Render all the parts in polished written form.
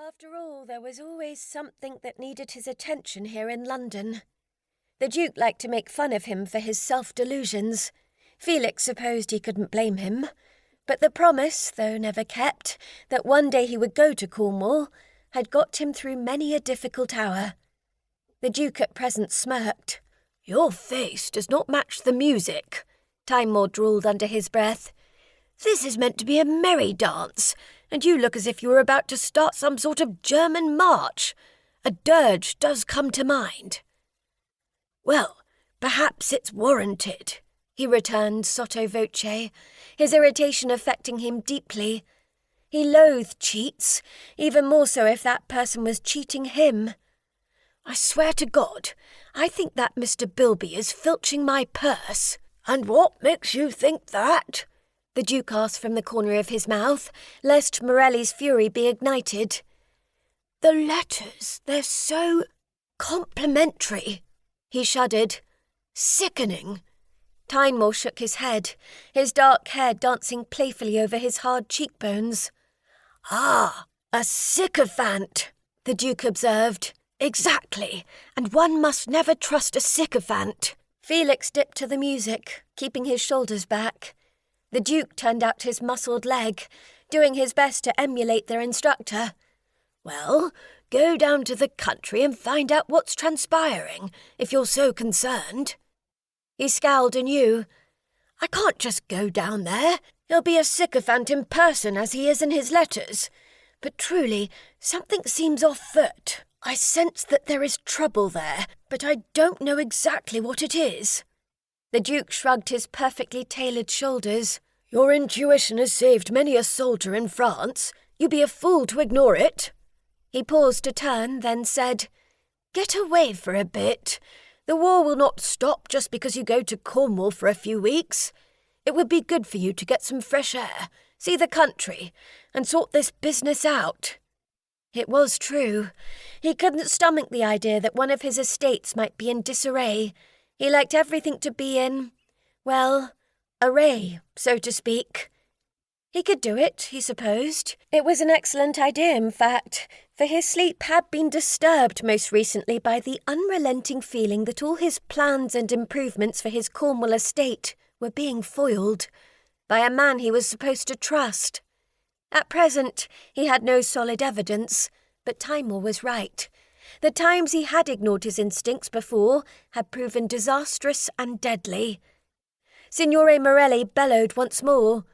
After all, there was always something that needed his attention here in London. The Duke liked to make fun of him for his self-delusions. Felix supposed he couldn't blame him. But the promise, though never kept, that one day he would go to Cornwall, had got him through many a difficult hour. The Duke at present smirked. "Your face does not match the music," Tantor drawled under his breath. "This is meant to be a merry dance, and you look as if you were about to start some sort of German march. A dirge does come to mind." "Well, perhaps it's warranted," he returned sotto voce, his irritation affecting him deeply. He loathed cheats, even more so if that person was cheating him. "I swear to God, I think that Mr. Bilby is filching my purse." "And what makes you think that?" the Duke asked from the corner of his mouth, lest Morelli's fury be ignited. "The letters, they're so complimentary." He shuddered. "Sickening." Tantor shook his head, his dark hair dancing playfully over his hard cheekbones. "Ah, a sycophant," the Duke observed. "Exactly, and one must never trust a sycophant." Felix dipped to the music, keeping his shoulders back. The Duke turned out his muscled leg, doing his best to emulate their instructor. "Well, go down to the country and find out what's transpiring, if you're so concerned." He scowled anew. "I can't just go down there. He'll be a sycophant in person as he is in his letters. But truly, something seems off-foot. I sense that there is trouble there, but I don't know exactly what it is." The Duke shrugged his perfectly tailored shoulders. "Your intuition has saved many a soldier in France. You'd be a fool to ignore it." He paused to turn, then said, "Get away for a bit. The war will not stop just because you go to Cornwall for a few weeks. It would be good for you to get some fresh air, see the country, and sort this business out." It was true. He couldn't stomach the idea that one of his estates might be in disarray. He liked everything to be in, well, array, so to speak. He could do it, he supposed. It was an excellent idea, in fact, for his sleep had been disturbed most recently by the unrelenting feeling that all his plans and improvements for his Cornwall estate were being foiled by a man he was supposed to trust. At present, he had no solid evidence, but Tantor was right. The times he had ignored his instincts before had proven disastrous and deadly. Signore Morelli bellowed once more.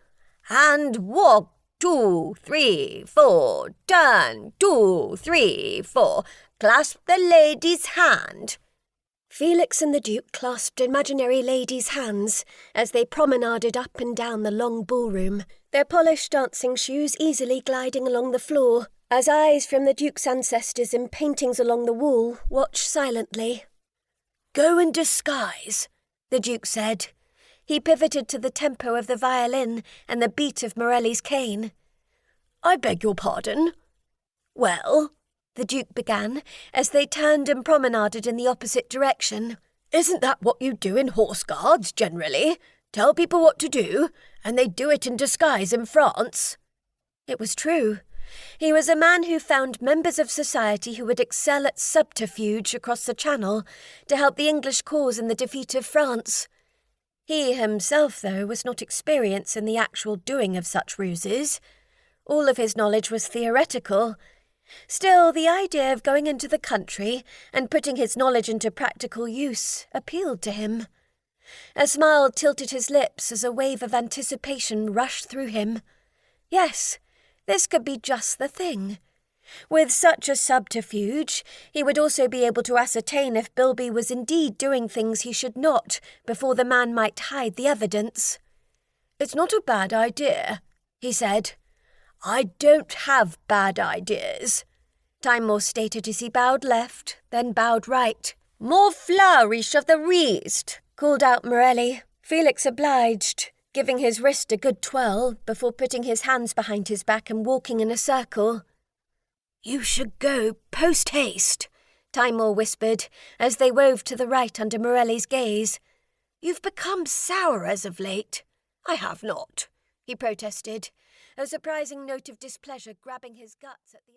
"And walk, 2, 3, 4, turn, 2, 3, 4, clasp the lady's hand." Felix and the Duke clasped imaginary ladies' hands as they promenaded up and down the long ballroom, their polished dancing shoes easily gliding along the floor, as eyes from the Duke's ancestors in paintings along the wall watched silently. "Go in disguise," the Duke said. He pivoted to the tempo of the violin and the beat of Morelli's cane. "I beg your pardon?" "Well," the Duke began, as they turned and promenaded in the opposite direction. "Isn't that what you do in horse guards, generally? Tell people what to do, and they do it in disguise in France?" It was true. He was a man who found members of society who would excel at subterfuge across the Channel to help the English cause in the defeat of France. He himself, though, was not experienced in the actual doing of such ruses. All of his knowledge was theoretical. Still, the idea of going into the country and putting his knowledge into practical use appealed to him. A smile tilted his lips as a wave of anticipation rushed through him. Yes, this could be just the thing. With such a subterfuge, he would also be able to ascertain if Bilby was indeed doing things he should not before the man might hide the evidence. "It's not a bad idea," he said. "I don't have bad ideas," Tantor stated as he bowed left, then bowed right. "More flourish of the wrist," called out Morelli. Felix obliged, giving his wrist a good twirl before putting his hands behind his back and walking in a circle. "You should go post-haste," Tantor whispered, as they wove to the right under Morelli's gaze. "You've become sour as of late." "I have not," he protested, a surprising note of displeasure grabbing his guts at the